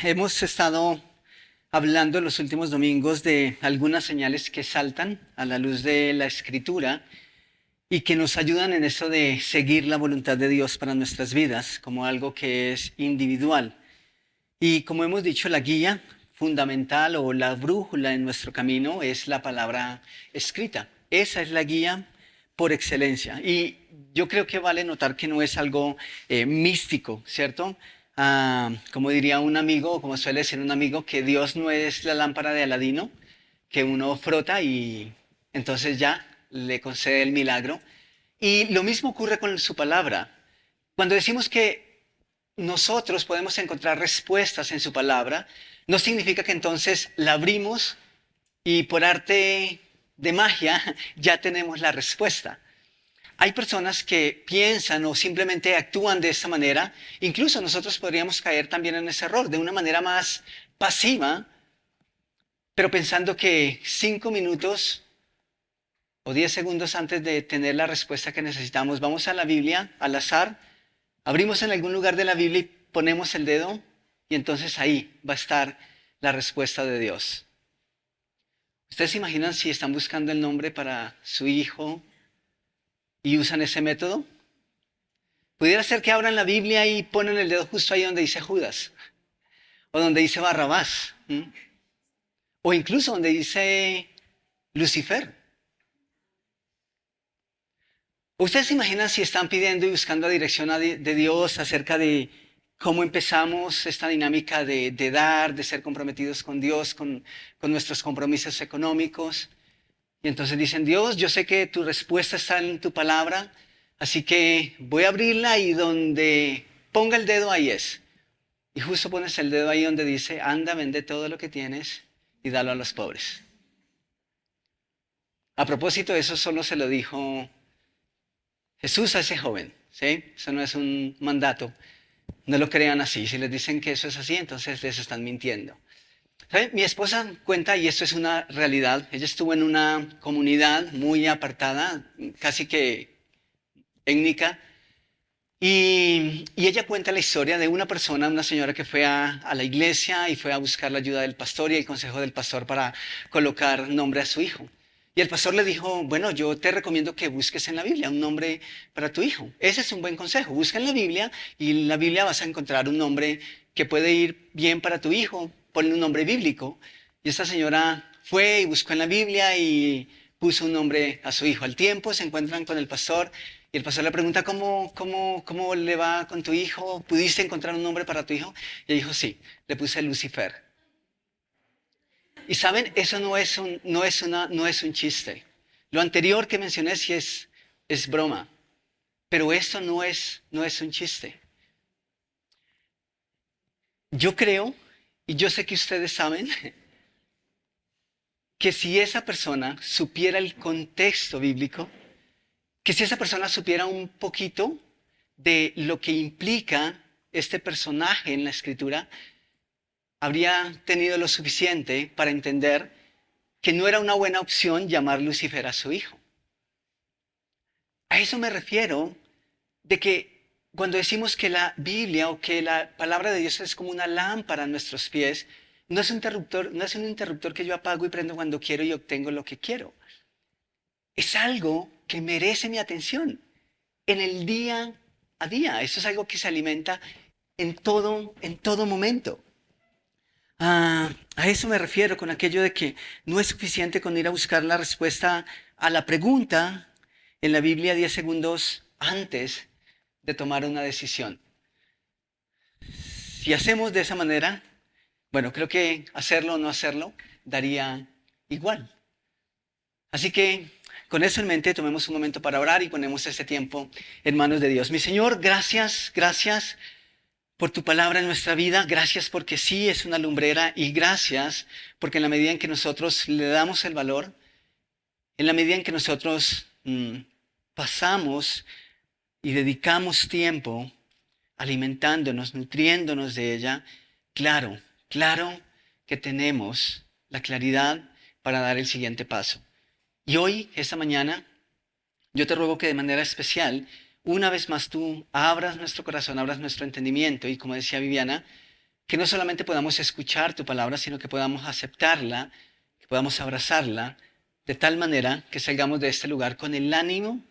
Hemos estado hablando los últimos domingos de algunas señales que saltan a la luz de la Escritura y que nos ayudan en eso de seguir la voluntad de Dios para nuestras vidas como algo que es individual. Y como hemos dicho, la guía fundamental o la brújula en nuestro camino es la palabra escrita. Esa es la guía por excelencia. Y yo creo que vale notar que no es algo místico, ¿cierto? Como diría un amigo, o como suele decir un amigo, que Dios no es la lámpara de Aladino, que uno frota y entonces ya le concede el milagro. Y lo mismo ocurre con su palabra. Cuando decimos que nosotros podemos encontrar respuestas en su palabra, no significa que entonces la abrimos y por arte de magia ya tenemos la respuesta. Hay personas que piensan o simplemente actúan de esta manera. Incluso nosotros podríamos caer también en ese error, de una manera más pasiva, pero pensando que 5 minutos o 10 segundos antes de tener la respuesta que necesitamos, vamos a la Biblia al azar, abrimos en algún lugar de la Biblia y ponemos el dedo y entonces ahí va a estar la respuesta de Dios. ¿Ustedes se imaginan si están buscando el nombre para su hijo y usan ese método? Pudiera ser que abran la Biblia y ponen el dedo justo ahí donde dice Judas, o donde dice Barrabás, o incluso donde dice Lucifer. ¿Ustedes se imaginan si están pidiendo y buscando la dirección de Dios acerca de cómo empezamos esta dinámica de dar, de ser comprometidos con Dios, con nuestros compromisos económicos? Y entonces dicen, Dios, yo sé que tu respuesta está en tu palabra, así que voy a abrirla y donde ponga el dedo ahí es. Y justo pones el dedo ahí donde dice, anda, vende todo lo que tienes y dalo a los pobres. A propósito, eso solo se lo dijo Jesús a ese joven, ¿sí? Eso no es un mandato. No lo crean así. Si les dicen que eso es así, entonces les están mintiendo. ¿Sabe? Mi esposa cuenta, y esto es una realidad, ella estuvo en una comunidad muy apartada, casi que étnica, y ella cuenta la historia de una persona, una señora que fue a la iglesia y fue a buscar la ayuda del pastor y el consejo del pastor para colocar nombre a su hijo. Y el pastor le dijo, bueno, yo te recomiendo que busques en la Biblia un nombre para tu hijo. Ese es un buen consejo. Busca en la Biblia y en la Biblia vas a encontrar un nombre que puede ir bien para tu hijo. Ponle un nombre bíblico. Y esta señora fue y buscó en la Biblia y puso un nombre a su hijo. Al tiempo se encuentran con el pastor y el pastor le pregunta, ¿cómo le va con tu hijo? ¿Pudiste encontrar un nombre para tu hijo? Y ella dijo, sí, le puse Lucifer. Y saben, eso no es un chiste. Lo anterior que mencioné sí es broma, pero esto no es un chiste. Yo creo, y yo sé que ustedes saben, que si esa persona supiera el contexto bíblico, que si esa persona supiera un poquito de lo que implica este personaje en la escritura, habría tenido lo suficiente para entender que no era una buena opción llamar Lucifer a su hijo. A eso me refiero de que cuando decimos que la Biblia o que la palabra de Dios es como una lámpara a nuestros pies, no es un interruptor que yo apago y prendo cuando quiero y obtengo lo que quiero. Es algo que merece mi atención en el día a día. Eso es algo que se alimenta en todo momento. A eso me refiero con aquello de que no es suficiente con ir a buscar la respuesta a la pregunta en la Biblia 10 segundos antes de tomar una decisión. Si hacemos de esa manera, bueno, creo que hacerlo o no hacerlo daría igual. Así que con eso en mente tomemos un momento para orar y ponemos este tiempo en manos de Dios. Mi Señor, gracias, gracias por tu palabra en nuestra vida. Gracias porque sí es una lumbrera y gracias porque en la medida en que nosotros le damos el valor, en la medida en que nosotros pasamos y dedicamos tiempo alimentándonos, nutriéndonos de ella, claro, claro que tenemos la claridad para dar el siguiente paso. Y hoy, esta mañana, yo te ruego que de manera especial, una vez más tú abras nuestro corazón, abras nuestro entendimiento y como decía Viviana, que no solamente podamos escuchar tu palabra, sino que podamos aceptarla, que podamos abrazarla, de tal manera que salgamos de este lugar con el ánimo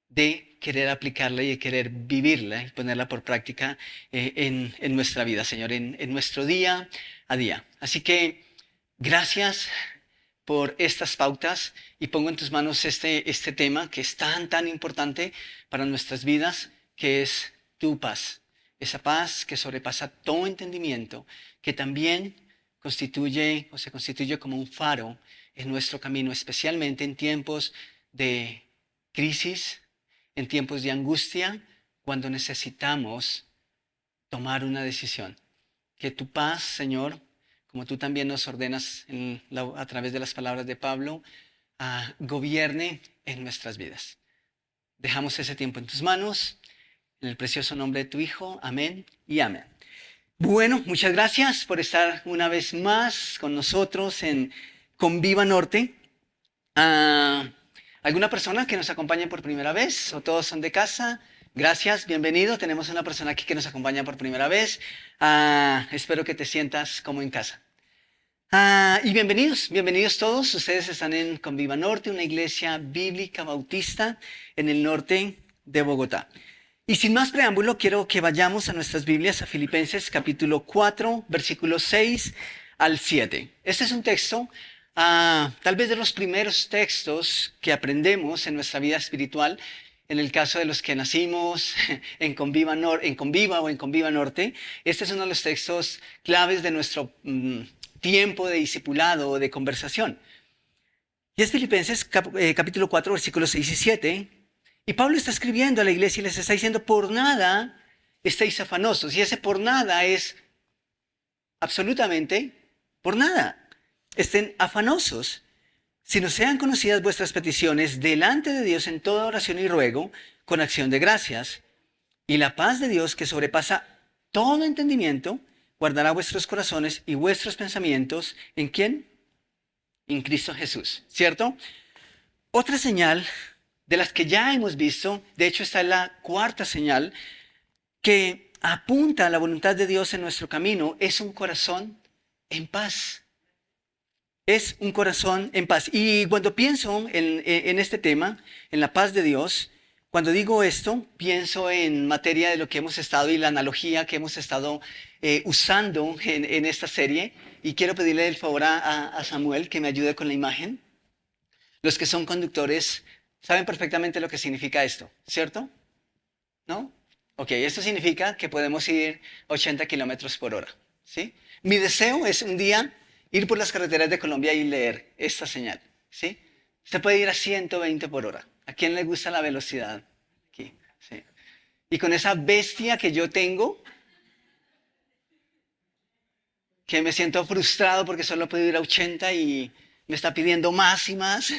de querer aplicarla y de querer vivirla y ponerla por práctica en nuestra vida, Señor, en nuestro día a día. Así que gracias por estas pautas y pongo en tus manos este tema que es tan importante para nuestras vidas, que es tu paz. Esa paz que sobrepasa todo entendimiento, que también constituye o se constituye como un faro en nuestro camino, especialmente en tiempos de crisis, en tiempos de angustia, cuando necesitamos tomar una decisión. Que tu paz, Señor, como tú también nos ordenas a través de las palabras de Pablo, gobierne en nuestras vidas. Dejamos ese tiempo en tus manos, en el precioso nombre de tu Hijo. Amén y amén. Bueno, muchas gracias por estar una vez más con nosotros en Conviva Norte. ¿Alguna persona que nos acompañe por primera vez? ¿O todos son de casa? Gracias, bienvenido. Tenemos una persona aquí que nos acompaña por primera vez. Espero que te sientas como en casa. Y bienvenidos todos. Ustedes están en Conviva Norte, una iglesia bíblica bautista en el norte de Bogotá. Y sin más preámbulo, quiero que vayamos a nuestras Biblias, a Filipenses capítulo 4, versículos 6 al 7. Este es un texto, tal vez de los primeros textos que aprendemos en nuestra vida espiritual. En el caso de los que nacimos en Conviva o en Conviva Norte, este es uno de los textos claves de nuestro tiempo de discipulado o de conversación. Y es Filipenses capítulo 4, versículos 6 y 7. Y Pablo está escribiendo a la iglesia y les está diciendo, por nada estáis afanosos. Y ese por nada es absolutamente por nada. Estén afanosos, sino sean conocidas vuestras peticiones delante de Dios en toda oración y ruego, con acción de gracias. Y la paz de Dios, que sobrepasa todo entendimiento, guardará vuestros corazones y vuestros pensamientos. ¿En quién? En Cristo Jesús, ¿cierto? Otra señal de las que ya hemos visto, de hecho está en la cuarta señal, que apunta a la voluntad de Dios en nuestro camino, es un corazón en paz. Es un corazón en paz. Y cuando pienso en este tema, en la paz de Dios, cuando digo esto, pienso en materia de lo que hemos estado y la analogía que hemos estado usando en esta serie. Y quiero pedirle el favor a Samuel que me ayude con la imagen. Los que son conductores saben perfectamente lo que significa esto, ¿cierto? ¿No? Ok, esto significa que podemos ir 80 kilómetros por hora, ¿sí? Mi deseo es un día ir por las carreteras de Colombia y leer esta señal, ¿sí? Usted puede ir a 120 por hora. ¿A quién le gusta la velocidad? Aquí, sí. Y con esa bestia que yo tengo, que me siento frustrado porque solo puedo ir a 80 y me está pidiendo más y más.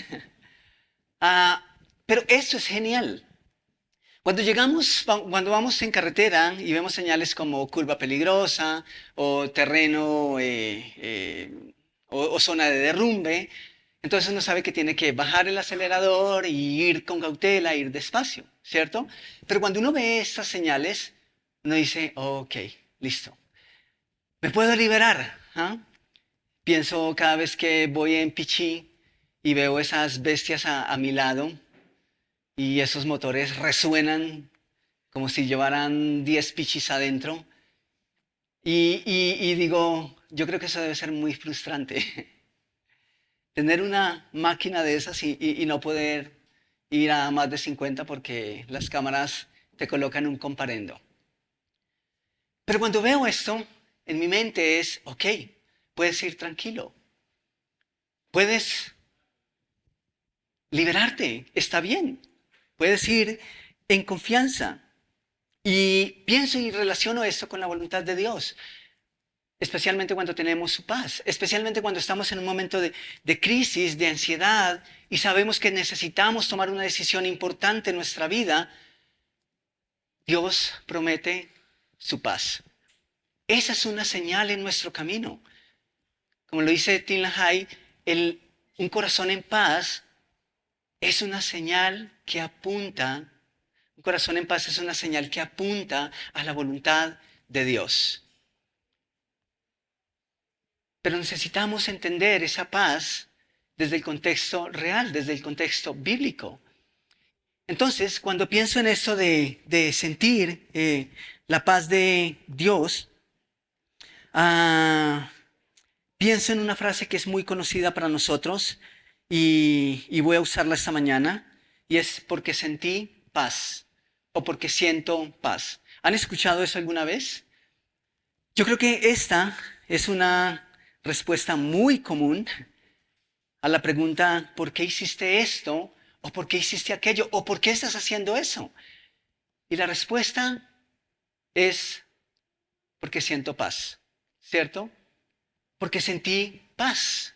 Pero esto es genial. Cuando vamos en carretera y vemos señales como curva peligrosa o terreno o zona de derrumbe, entonces uno sabe que tiene que bajar el acelerador y ir con cautela, ir despacio, ¿cierto? Pero cuando uno ve estas señales, uno dice, ok, listo, me puedo liberar. Pienso cada vez que voy en Pichí y veo esas bestias a mi lado, y esos motores resuenan como si llevaran 10 pichis adentro. Y digo, yo creo que eso debe ser muy frustrante. Tener una máquina de esas y no poder ir a más de 50 porque las cámaras te colocan un comparendo. Pero cuando veo esto, en mi mente es, ok, puedes ir tranquilo. Puedes liberarte, está bien. Puedes ir en confianza. Y pienso y relaciono esto con la voluntad de Dios, especialmente cuando tenemos su paz, especialmente cuando estamos en un momento de crisis, de ansiedad, y sabemos que necesitamos tomar una decisión importante en nuestra vida. Dios promete su paz. Esa es una señal en nuestro camino. Como lo dice Tim LaHaye, un corazón en paz es una señal que apunta. Un corazón en paz es una señal que apunta a la voluntad de Dios. Pero necesitamos entender esa paz desde el contexto real, desde el contexto bíblico. Entonces, cuando pienso en eso de sentir la paz de Dios, ah, pienso en una frase que es muy conocida para nosotros y voy a usarla esta mañana, y es porque sentí paz o porque siento paz. ¿Han escuchado eso alguna vez? Yo creo que esta es una respuesta muy común a la pregunta, ¿por qué hiciste esto? ¿O por qué hiciste aquello? ¿O por qué estás haciendo eso? Y la respuesta es porque siento paz, ¿cierto? Porque sentí paz.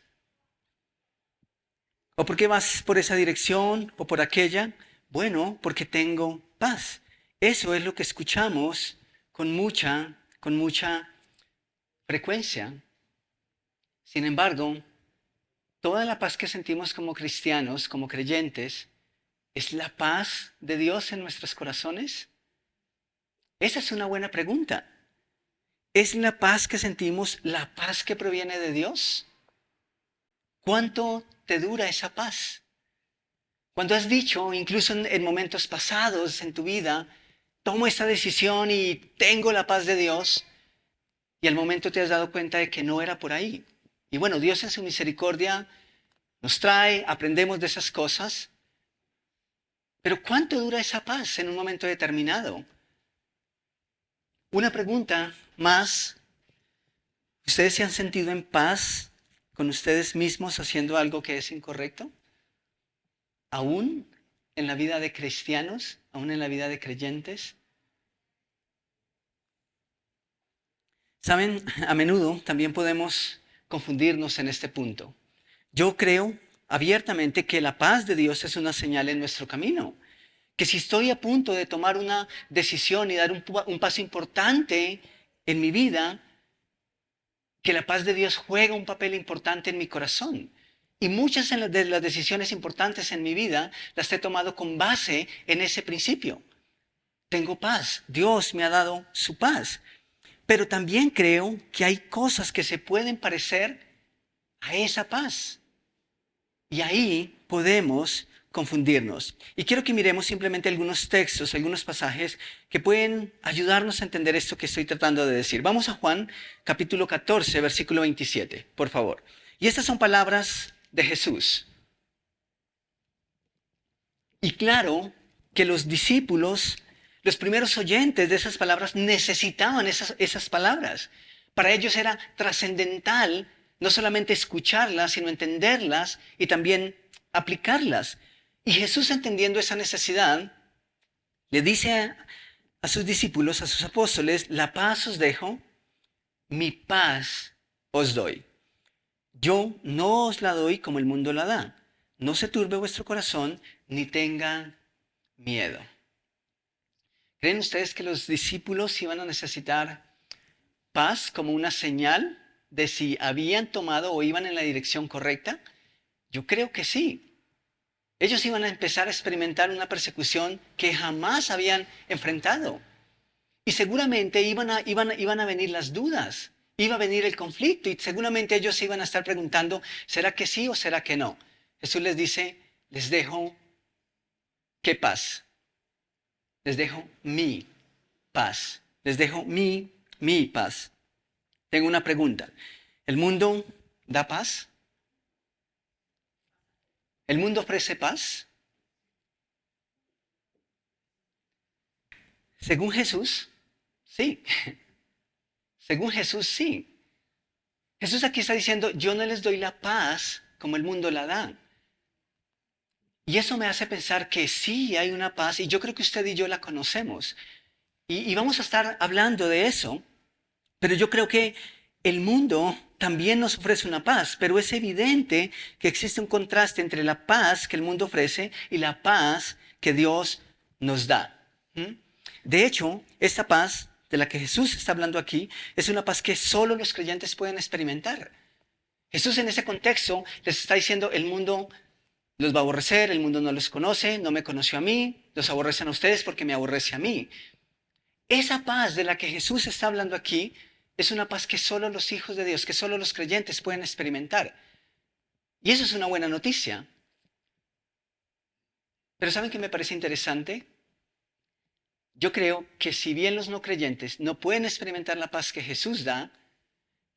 ¿O por qué vas por esa dirección o por aquella? Bueno, porque tengo paz. Eso es lo que escuchamos con mucha frecuencia. Sin embargo, toda la paz que sentimos como cristianos, como creyentes, ¿es la paz de Dios en nuestros corazones? Esa es una buena pregunta. ¿Es la paz que sentimos la paz que proviene de Dios? ¿Cuánto te dura esa paz? Cuando has dicho, incluso en momentos pasados en tu vida, tomo esta decisión y tengo la paz de Dios, y al momento te has dado cuenta de que no era por ahí. Y bueno, Dios en su misericordia nos trae, aprendemos de esas cosas, pero ¿cuánto dura esa paz en un momento determinado? Una pregunta más. ¿Ustedes se han sentido en paz con ustedes mismos haciendo algo que es incorrecto? ¿Aún en la vida de cristianos? ¿Aún en la vida de creyentes? Saben, a menudo también podemos confundirnos en este punto. Yo creo abiertamente que la paz de Dios es una señal en nuestro camino. Que si estoy a punto de tomar una decisión y dar un paso importante en mi vida, que la paz de Dios juega un papel importante en mi corazón. Y muchas de las decisiones importantes en mi vida las he tomado con base en ese principio. Tengo paz, Dios me ha dado su paz. Pero también creo que hay cosas que se pueden parecer a esa paz. Y ahí podemos confundirnos. Y quiero que miremos simplemente algunos textos, algunos pasajes que pueden ayudarnos a entender esto que estoy tratando de decir. Vamos a Juan capítulo 14, versículo 27, por favor. Y estas son palabras de Jesús. Y claro que los discípulos, los primeros oyentes de esas palabras, necesitaban esas palabras. Para ellos era trascendental no solamente escucharlas, sino entenderlas y también aplicarlas. Y Jesús, entendiendo esa necesidad, le dice a sus discípulos, a sus apóstoles: la paz os dejo, mi paz os doy. Yo no os la doy como el mundo la da. No se turbe vuestro corazón, ni tengan miedo. ¿Creen ustedes que los discípulos iban a necesitar paz como una señal de si habían tomado o iban en la dirección correcta? Yo creo que sí. Ellos iban a empezar a experimentar una persecución que jamás habían enfrentado. Y seguramente iban a venir las dudas, iba a venir el conflicto, y seguramente ellos se iban a estar preguntando, ¿será que sí o será que no? Jesús les dice: les dejo, ¿qué paz? Les dejo mi paz. Les dejo mi paz. Tengo una pregunta. ¿El mundo da paz? ¿El mundo ofrece paz? Según Jesús, sí. Según Jesús, sí. Jesús aquí está diciendo: yo no les doy la paz como el mundo la da. Y eso me hace pensar que sí hay una paz, y yo creo que usted y yo la conocemos. Y vamos a estar hablando de eso, pero yo creo que el mundo también nos ofrece una paz, pero es evidente que existe un contraste entre la paz que el mundo ofrece y la paz que Dios nos da. De hecho, esta paz de la que Jesús está hablando aquí es una paz que solo los creyentes pueden experimentar. Jesús en ese contexto les está diciendo: el mundo los va a aborrecer, el mundo no los conoce, no me conoció a mí, los aborrecen a ustedes porque me aborrece a mí. Esa paz de la que Jesús está hablando aquí Es una paz que solo los hijos de Dios, que solo los creyentes pueden experimentar. Y eso es una buena noticia. Pero ¿saben qué me parece interesante? Yo creo que si bien los no creyentes no pueden experimentar la paz que Jesús da,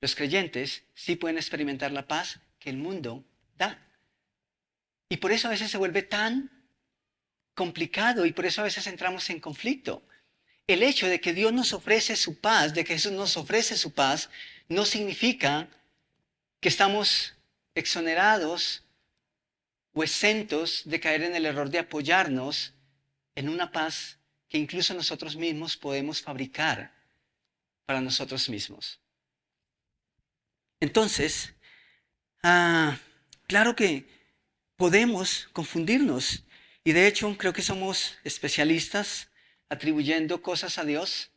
los creyentes sí pueden experimentar la paz que el mundo da. Y por eso a veces se vuelve tan complicado y por eso a veces entramos en conflicto. El hecho de que Dios nos ofrece su paz, de que Jesús nos ofrece su paz, no significa que estamos exonerados o exentos de caer en el error de apoyarnos en una paz que incluso nosotros mismos podemos fabricar para nosotros mismos. Entonces, claro que podemos confundirnos y de hecho creo que somos especialistas atribuyendo cosas a Dios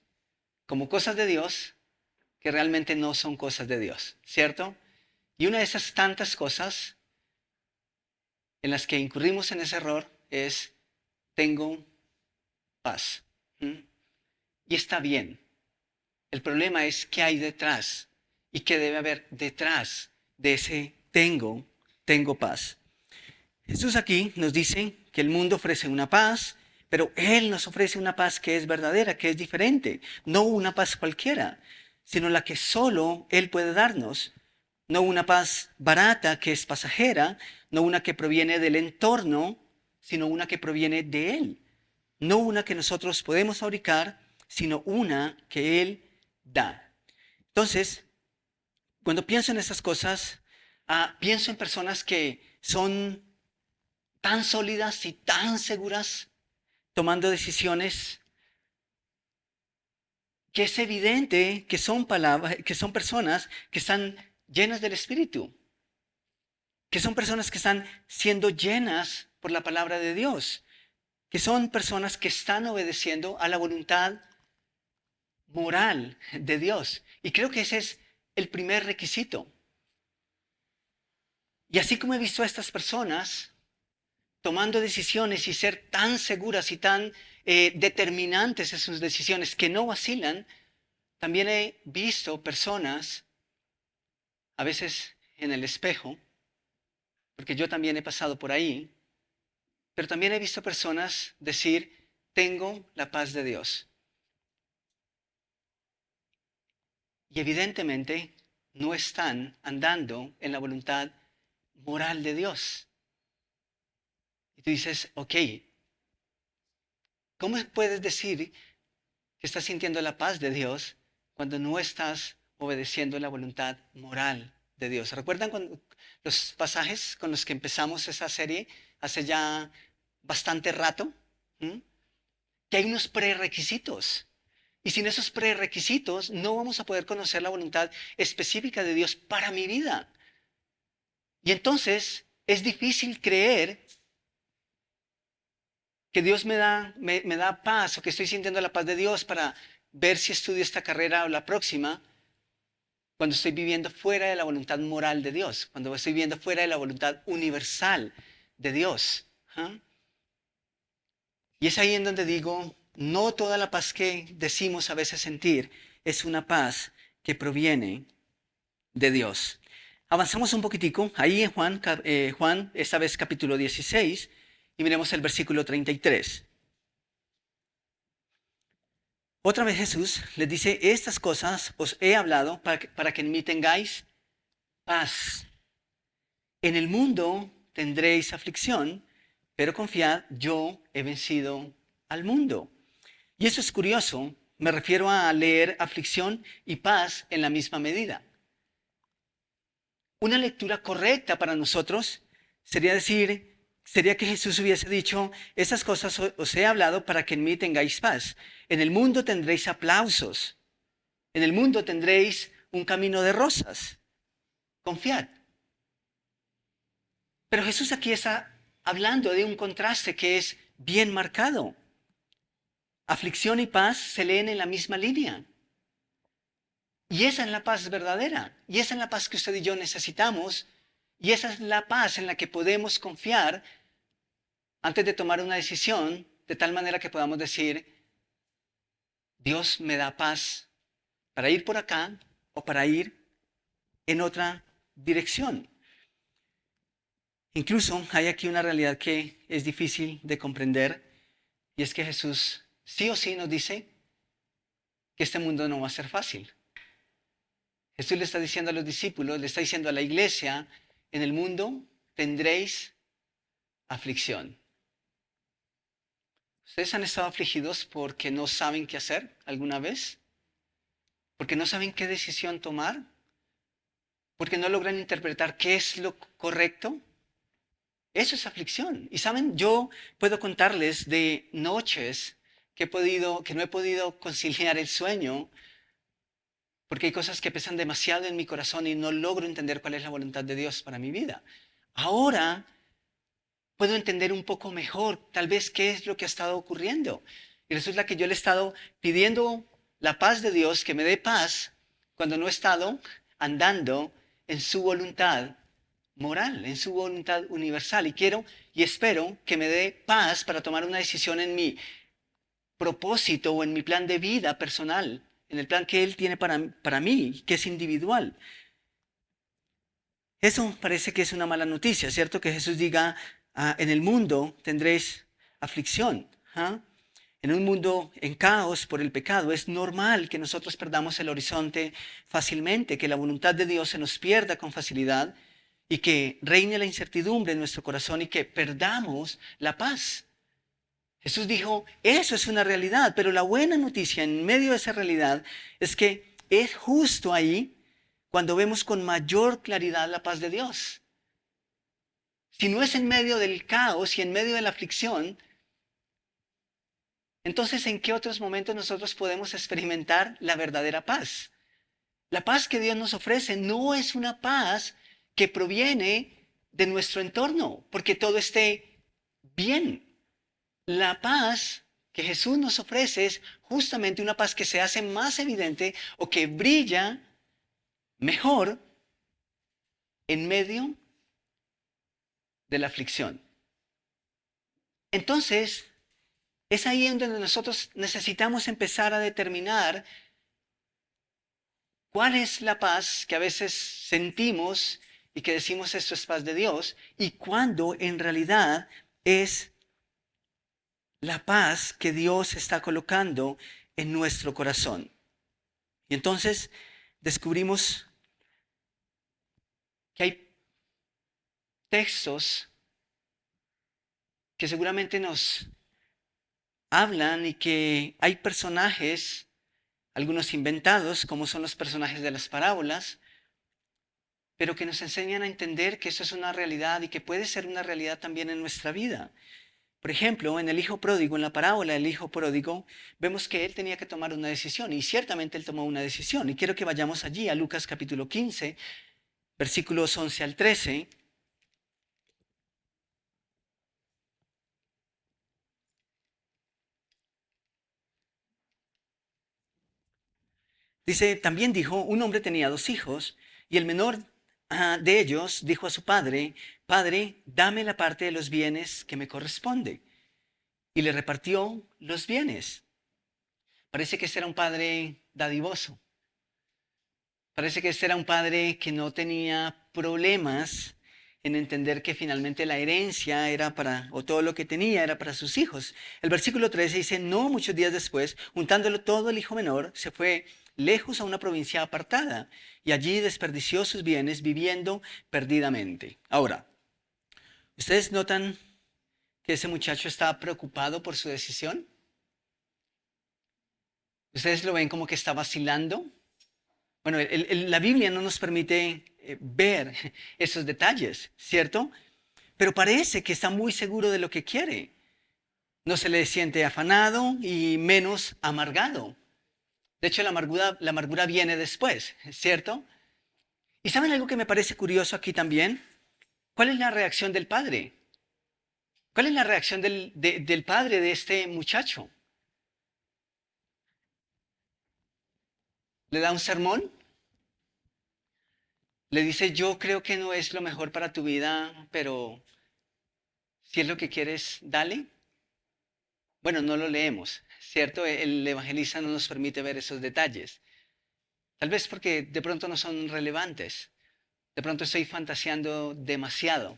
como cosas de Dios que realmente no son cosas de Dios, ¿cierto? Y una de esas tantas cosas en las que incurrimos en ese error es tengo paz. Y está bien. El problema es qué hay detrás y qué debe haber detrás de ese tengo paz. Jesús aquí nos dice que el mundo ofrece una paz, pero Él nos ofrece una paz que es verdadera, que es diferente. No una paz cualquiera, sino la que solo Él puede darnos. No una paz barata que es pasajera, no una que proviene del entorno, sino una que proviene de Él. No una que nosotros podemos fabricar, sino una que Él da. Entonces, cuando pienso en estas cosas, pienso en personas que son tan sólidas y tan seguras tomando decisiones que es evidente que son personas que están llenas del Espíritu, que son personas que están siendo llenas por la palabra de Dios, que son personas que están obedeciendo a la voluntad moral de Dios. Y creo que ese es el primer requisito. Y así como he visto a estas personas tomando decisiones y ser tan seguras y tan determinantes en sus decisiones que no vacilan, también he visto personas, a veces en el espejo, porque yo también he pasado por ahí, pero también he visto personas decir, tengo la paz de Dios. Y evidentemente no están andando en la voluntad moral de Dios. Y tú dices, ok, ¿cómo puedes decir que estás sintiendo la paz de Dios cuando no estás obedeciendo la voluntad moral de Dios? ¿Recuerdan los pasajes con los que empezamos esa serie hace ya bastante rato? Que hay unos prerequisitos. Y sin esos prerequisitos no vamos a poder conocer la voluntad específica de Dios para mi vida. Y entonces es difícil creer que Dios me da paz o que estoy sintiendo la paz de Dios para ver si estudio esta carrera o la próxima cuando estoy viviendo fuera de la voluntad moral de Dios, cuando estoy viviendo fuera de la voluntad universal de Dios. Y es ahí en donde digo, no toda la paz que decimos a veces sentir es una paz que proviene de Dios. Avanzamos un poquitico, ahí en Juan, esta vez capítulo 16, y miremos el versículo 33. Otra vez Jesús les dice, estas cosas os he hablado para que en mí tengáis paz. En el mundo tendréis aflicción, pero confiad, yo he vencido al mundo. Y eso es curioso, me refiero a leer aflicción y paz en la misma medida. Una lectura correcta para nosotros sería que Jesús hubiese dicho, esas cosas os he hablado para que en mí tengáis paz. En el mundo tendréis aplausos. En el mundo tendréis un camino de rosas. Confiad. Pero Jesús aquí está hablando de un contraste que es bien marcado. Aflicción y paz se leen en la misma línea. Y esa es la paz verdadera. Y esa es la paz que usted y yo necesitamos. Y esa es la paz en la que podemos confiar antes de tomar una decisión, de tal manera que podamos decir, Dios me da paz para ir por acá o para ir en otra dirección. Incluso hay aquí una realidad que es difícil de comprender, y es que Jesús sí o sí nos dice que este mundo no va a ser fácil. Jesús le está diciendo a los discípulos, le está diciendo a la iglesia, en el mundo tendréis aflicción. ¿Ustedes han estado afligidos porque no saben qué hacer alguna vez? ¿Porque no saben qué decisión tomar? ¿Porque no logran interpretar qué es lo correcto? Eso es aflicción. Y saben, yo puedo contarles de noches que no he podido conciliar el sueño porque hay cosas que pesan demasiado en mi corazón y no logro entender cuál es la voluntad de Dios para mi vida. Ahora puedo entender un poco mejor, tal vez, qué es lo que ha estado ocurriendo. Y resulta que yo le he estado pidiendo la paz de Dios, que me dé paz, cuando no he estado andando en su voluntad moral, en su voluntad universal. Y quiero y espero que me dé paz para tomar una decisión en mi propósito o en mi plan de vida personal, en el plan que Él tiene para mí, que es individual. Eso parece que es una mala noticia, ¿cierto? Que Jesús diga, en el mundo tendréis aflicción. ¿Ah? En un mundo en caos por el pecado, es normal que nosotros perdamos el horizonte fácilmente, que la voluntad de Dios se nos pierda con facilidad y que reine la incertidumbre en nuestro corazón y que perdamos la paz. Jesús dijo, eso es una realidad, pero la buena noticia en medio de esa realidad es que es justo ahí cuando vemos con mayor claridad la paz de Dios. Si no es en medio del caos y en medio de la aflicción, entonces ¿en qué otros momentos nosotros podemos experimentar la verdadera paz? La paz que Dios nos ofrece no es una paz que proviene de nuestro entorno, porque todo esté bien. La paz que Jesús nos ofrece es justamente una paz que se hace más evidente o que brilla mejor en medio de la aflicción. Entonces, es ahí en donde nosotros necesitamos empezar a determinar cuál es la paz que a veces sentimos y que decimos esto es paz de Dios y cuándo en realidad es la paz que Dios está colocando en nuestro corazón. Y entonces descubrimos que hay textos que seguramente nos hablan y que hay personajes, algunos inventados, como son los personajes de las parábolas, pero que nos enseñan a entender que eso es una realidad y que puede ser una realidad también en nuestra vida. Por ejemplo, en el hijo pródigo, en la parábola del hijo pródigo, vemos que él tenía que tomar una decisión y ciertamente él tomó una decisión. Y quiero que vayamos allí a Lucas capítulo 15, versículos 11 al 13. Dice, también dijo, un hombre tenía dos hijos y el menor de ellos dijo a su padre, Padre, dame la parte de los bienes que me corresponde. Y le repartió los bienes. Parece que ese era un padre dadivoso. Parece que ese era un padre que no tenía problemas en entender que finalmente la herencia era para, o todo lo que tenía era para sus hijos. El versículo 13 dice, no muchos días después, juntándolo todo el hijo menor, se fue lejos a una provincia apartada y allí desperdició sus bienes viviendo perdidamente. Ahora, ¿ustedes notan que ese muchacho estaba preocupado por su decisión? ¿Ustedes lo ven como que está vacilando? Bueno, la Biblia no nos permite ver esos detalles, ¿cierto? Pero parece que está muy seguro de lo que quiere. No se le siente afanado y menos amargado. De hecho, la amargura viene después, ¿cierto? ¿Y saben algo que me parece curioso aquí también? ¿Cuál es la reacción del padre? ¿Cuál es la reacción del padre de este muchacho? ¿Le da un sermón? Le dice, yo creo que no es lo mejor para tu vida, pero si es lo que quieres, dale. Bueno, no lo leemos, ¿cierto? El evangelista no nos permite ver esos detalles. Tal vez porque de pronto no son relevantes. De pronto estoy fantaseando demasiado.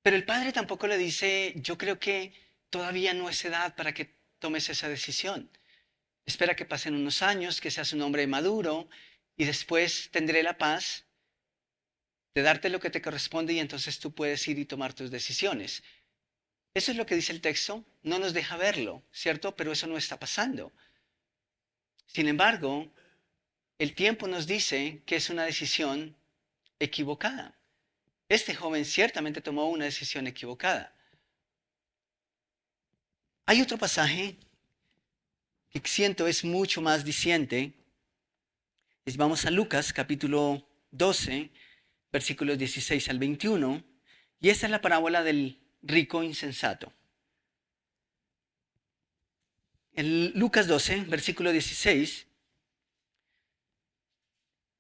Pero el padre tampoco le dice, yo creo que todavía no es edad para que tomes esa decisión. Espera que pasen unos años, que seas un hombre maduro y después tendré la paz de darte lo que te corresponde y entonces tú puedes ir y tomar tus decisiones. Eso es lo que dice el texto, no nos deja verlo, ¿cierto? Pero eso no está pasando. Sin embargo, el tiempo nos dice que es una decisión equivocada. Este joven ciertamente tomó una decisión equivocada. Hay otro pasaje que siento es mucho más diciente. Vamos a Lucas capítulo 12, versículos 16 al 21, y esta es la parábola del rico insensato. En Lucas 12, versículo 16,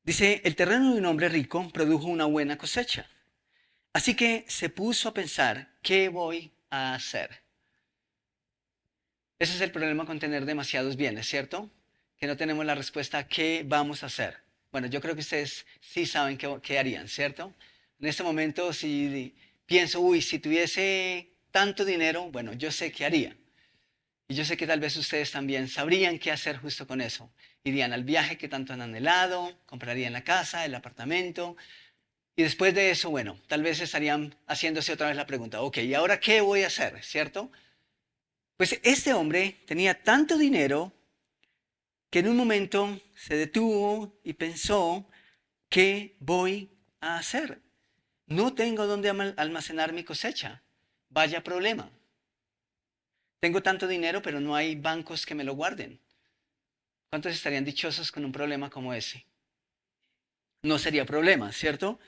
dice, el terreno de un hombre rico produjo una buena cosecha. Así que se puso a pensar, ¿qué voy a hacer? Ese es el problema con tener demasiados bienes, ¿cierto? Que no tenemos la respuesta a qué vamos a hacer. Bueno, yo creo que ustedes sí saben qué harían, ¿cierto? En este momento, si pienso, uy, si tuviese tanto dinero, bueno, yo sé qué haría. Y yo sé que tal vez ustedes también sabrían qué hacer justo con eso. Irían al viaje que tanto han anhelado, comprarían la casa, el apartamento. Y después de eso, bueno, tal vez estarían haciéndose otra vez la pregunta, ok, ¿y ahora qué voy a hacer? ¿Cierto? Pues este hombre tenía tanto dinero que en un momento se detuvo y pensó, ¿qué voy a hacer? No tengo dónde almacenar mi cosecha. Vaya problema. Tengo tanto dinero, pero no hay bancos que me lo guarden. ¿Cuántos estarían dichosos con un problema como ese? No sería problema, ¿cierto?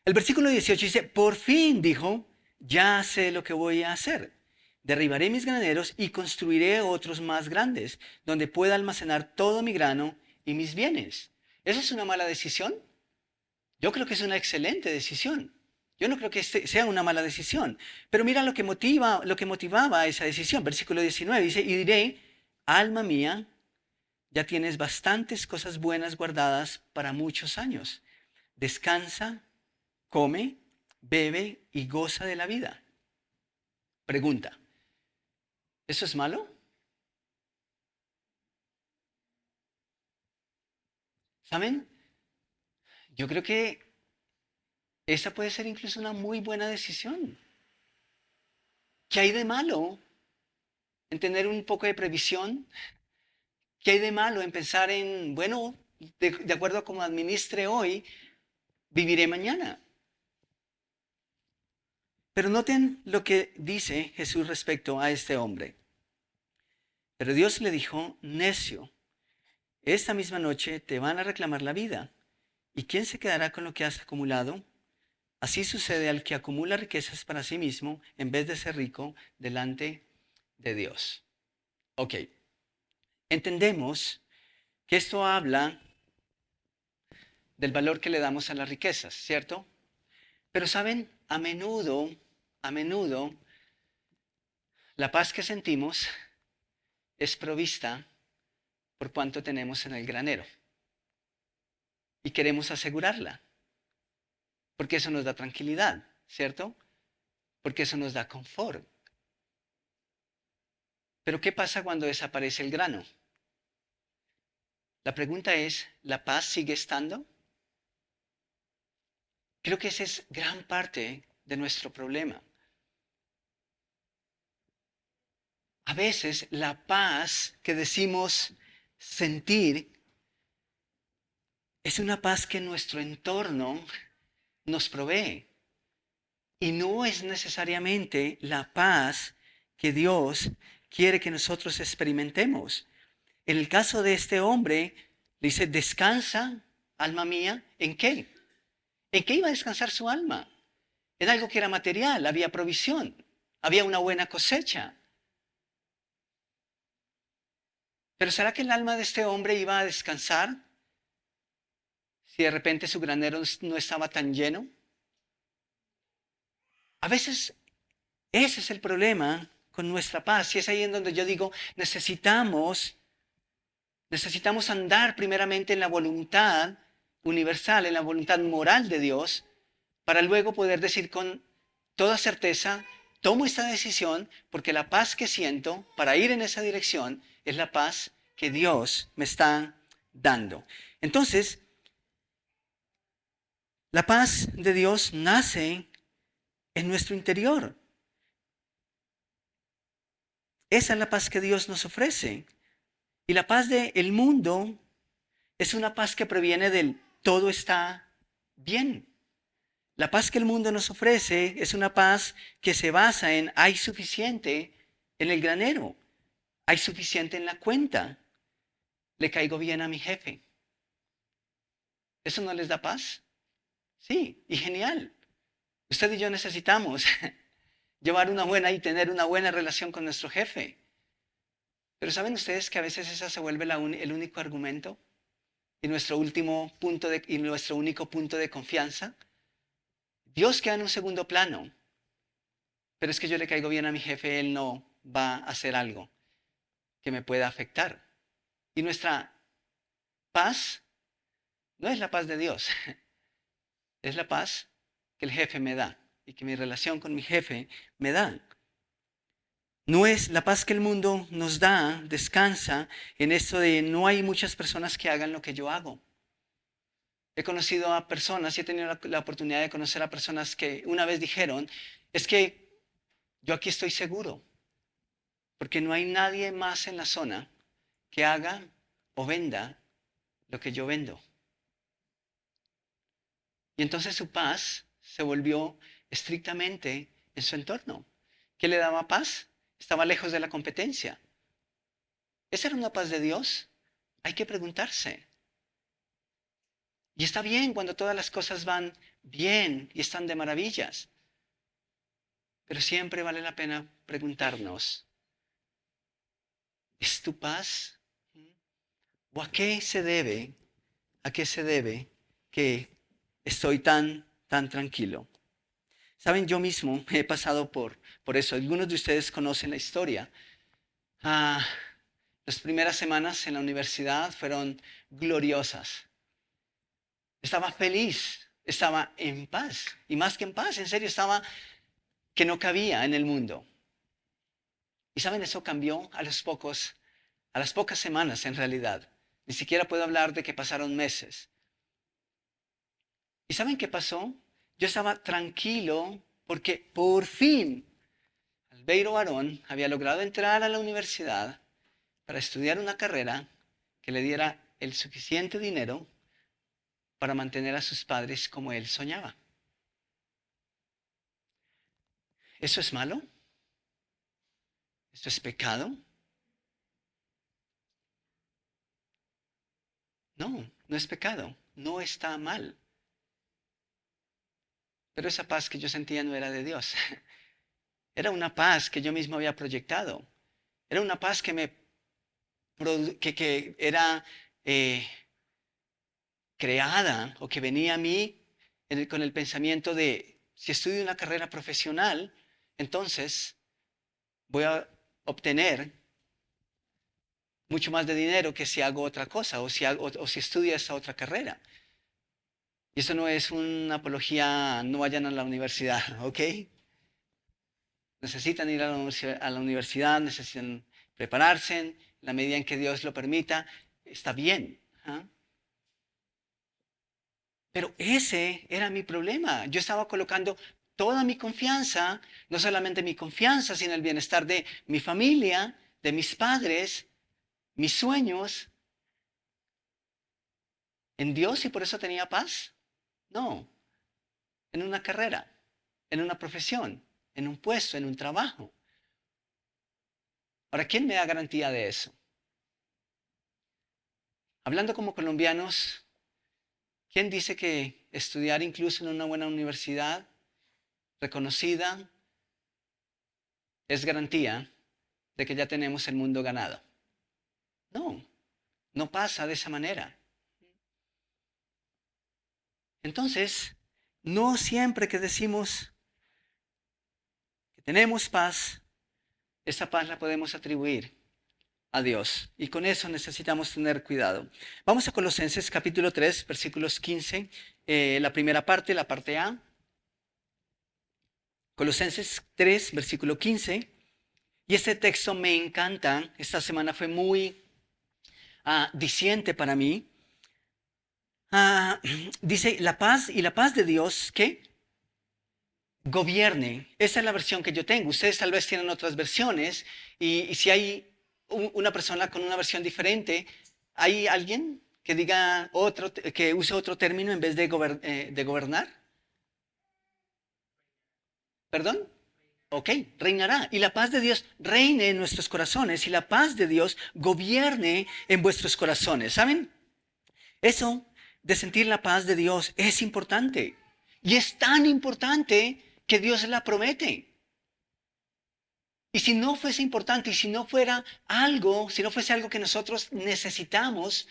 El versículo 18 dice, por fin, dijo, ya sé lo que voy a hacer. Derribaré mis graneros y construiré otros más grandes, donde pueda almacenar todo mi grano y mis bienes. ¿Esa es una mala decisión? Yo creo que es una excelente decisión. Yo no creo que sea una mala decisión. Pero mira lo que motivaba esa decisión. Versículo 19 dice, y diré, alma mía, ya tienes bastantes cosas buenas guardadas para muchos años. Descansa, come, bebe y goza de la vida. Pregunta, ¿eso es malo? ¿Saben? Yo creo que esa puede ser incluso una muy buena decisión. ¿Qué hay de malo en tener un poco de previsión? ¿Qué hay de malo en pensar en, bueno, de acuerdo a cómo administre hoy, viviré mañana? Pero noten lo que dice Jesús respecto a este hombre. Pero Dios le dijo, necio, esta misma noche te van a reclamar la vida. ¿Y quién se quedará con lo que has acumulado? Así sucede al que acumula riquezas para sí mismo en vez de ser rico delante de Dios. Ok, entendemos que esto habla del valor que le damos a las riquezas, ¿cierto? Pero saben, a menudo, la paz que sentimos es provista por cuanto tenemos en el granero. Y queremos asegurarla, porque eso nos da tranquilidad, ¿cierto? Porque eso nos da confort. Pero ¿qué pasa cuando desaparece el grano? La pregunta es, ¿la paz sigue estando? Creo que esa es gran parte de nuestro problema. A veces la paz que decimos sentir es una paz que nuestro entorno nos provee. Y no es necesariamente la paz que Dios quiere que nosotros experimentemos. En el caso de este hombre, dice, descansa, alma mía, ¿en qué? ¿En qué iba a descansar su alma? En algo que era material, había provisión, había una buena cosecha. Pero ¿será que el alma de este hombre iba a descansar si de repente su granero no estaba tan lleno? A veces ese es el problema con nuestra paz. Y es ahí en donde yo digo, necesitamos Necesitamos andar primeramente en la voluntad universal, en la voluntad moral de Dios, para luego poder decir con toda certeza, tomo esta decisión porque la paz que siento para ir en esa dirección es la paz que Dios me está dando. Entonces, la paz de Dios nace en nuestro interior. Esa es la paz que Dios nos ofrece. Y la paz del mundo es una paz que proviene del todo está bien. La paz que el mundo nos ofrece es una paz que se basa en hay suficiente en el granero, hay suficiente en la cuenta, le caigo bien a mi jefe. ¿Eso no les da paz? Sí, y genial. Usted y yo necesitamos llevar una buena y tener una buena relación con nuestro jefe. Pero ¿saben ustedes que a veces esa se vuelve el único argumento y nuestro único punto de confianza? Dios queda en un segundo plano, pero es que yo le caigo bien a mi jefe, él no va a hacer algo que me pueda afectar. Y nuestra paz no es la paz de Dios, es la paz que el jefe me da y que mi relación con mi jefe me da. No es la paz que el mundo nos da, descansa en esto de no hay muchas personas que hagan lo que yo hago. He conocido a personas y he tenido la oportunidad de conocer a personas que una vez dijeron, es que yo aquí estoy seguro, porque no hay nadie más en la zona que haga o venda lo que yo vendo. Y entonces su paz se volvió estrictamente en su entorno. ¿Qué le daba paz? Estaba lejos de la competencia. ¿Esa era una paz de Dios? Hay que preguntarse. Y está bien cuando todas las cosas van bien y están de maravillas. Pero siempre vale la pena preguntarnos, ¿es tu paz? ¿O a qué se debe? ¿A qué se debe que estoy tan tranquilo? Saben, yo mismo he pasado por eso. Algunos de ustedes conocen la historia. Las primeras semanas en la universidad fueron gloriosas. Estaba feliz, estaba en paz. Y más que en paz, en serio, estaba que no cabía en el mundo. Y saben, eso cambió a las pocas semanas en realidad. Ni siquiera puedo hablar de que pasaron meses. ¿Y saben qué pasó? Yo estaba tranquilo porque por fin Albeiro Barón había logrado entrar a la universidad para estudiar una carrera que le diera el suficiente dinero para mantener a sus padres como él soñaba. ¿Eso es malo? ¿Esto es pecado? No, no es pecado, no está mal. Pero esa paz que yo sentía no era de Dios. Era una paz que yo mismo había proyectado. Era una paz que era eh, creada o que venía a mí con el pensamiento de, si estudio una carrera profesional, entonces voy a obtener mucho más de dinero que si hago otra cosa o si estudio esa otra carrera. Y eso no es una apología, no vayan a la universidad, ¿ok? Necesitan ir a la universidad, necesitan prepararse, en la medida en que Dios lo permita, está bien. ¿Ah? Pero ese era mi problema. Yo estaba colocando toda mi confianza, no solamente mi confianza, sino el bienestar de mi familia, de mis padres, mis sueños, en Dios y por eso tenía paz. No, en una carrera, en una profesión, en un puesto, en un trabajo. Ahora, ¿quién me da garantía de eso? Hablando como colombianos, ¿quién dice que estudiar incluso en una buena universidad reconocida es garantía de que ya tenemos el mundo ganado? No, no pasa de esa manera. Entonces, no siempre que decimos que tenemos paz, esa paz la podemos atribuir a Dios. Y con eso necesitamos tener cuidado. Vamos a Colosenses capítulo 3, versículos 15, la primera parte, la parte A. Colosenses 3, versículo 15. Y este texto me encanta. Esta semana fue muy diciente para mí. Ah, dice, la paz y la paz de Dios, ¿qué? Gobierne. Esa es la versión que yo tengo. Ustedes tal vez tienen otras versiones y si hay una persona con una versión diferente, ¿hay alguien que diga otro, que use otro término en vez de gobernar? ¿Perdón? Ok, reinará. Y la paz de Dios reine en nuestros corazones y la paz de Dios gobierne en vuestros corazones. ¿Saben? Eso de sentir la paz de Dios es importante. Y es tan importante que Dios la promete. Y si no fuese importante y si no fuera algo, si no fuese algo que nosotros necesitamos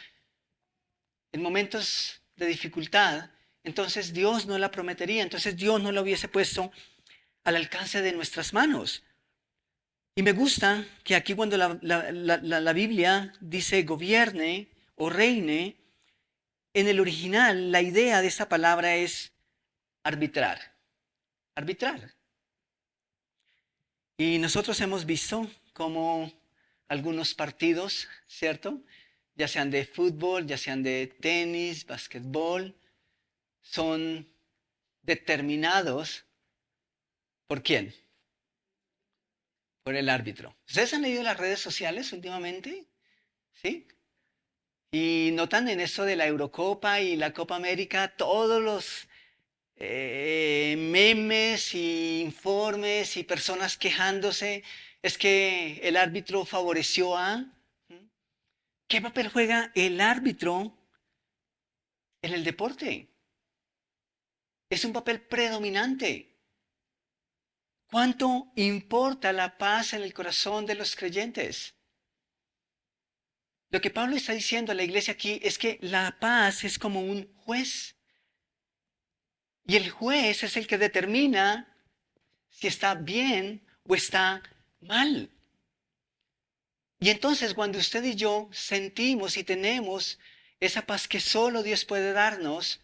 en momentos de dificultad, entonces Dios no la prometería, entonces Dios no la hubiese puesto al alcance de nuestras manos. Y me gusta que aquí cuando la Biblia dice gobierne o reine, en el original la idea de esta palabra es arbitrar. Arbitrar. Y nosotros hemos visto cómo algunos partidos, ¿cierto? Ya sean de fútbol, ya sean de tenis, básquetbol, son determinados ¿por quién? Por el árbitro. ¿Ustedes han leído las redes sociales últimamente? ¿Sí? Y notan en eso de la Eurocopa y la Copa América todos los memes y informes y personas quejándose. Es que el árbitro favoreció a... ¿Qué papel juega el árbitro en el deporte? Es un papel predominante. ¿Cuánto importa la paz en el corazón de los creyentes? Lo que Pablo está diciendo a la iglesia aquí es que la paz es como un juez. Y el juez es el que determina si está bien o está mal. Y entonces cuando usted y yo sentimos y tenemos esa paz que solo Dios puede darnos,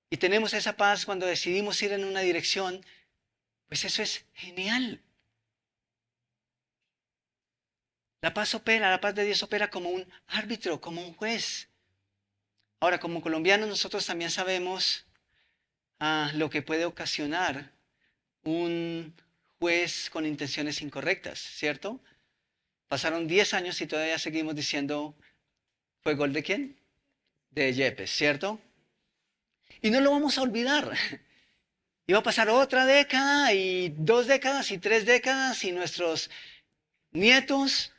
y tenemos esa paz cuando decidimos ir en una dirección, pues eso es genial. La paz de Dios opera como un árbitro, como un juez. Ahora, como colombianos nosotros también sabemos lo que puede ocasionar un juez con intenciones incorrectas, ¿cierto? Pasaron 10 años y todavía seguimos diciendo, ¿fue gol de quién? De Yepes, ¿cierto? Y no lo vamos a olvidar. Y va a pasar otra década y 2 décadas y 3 décadas y nuestros nietos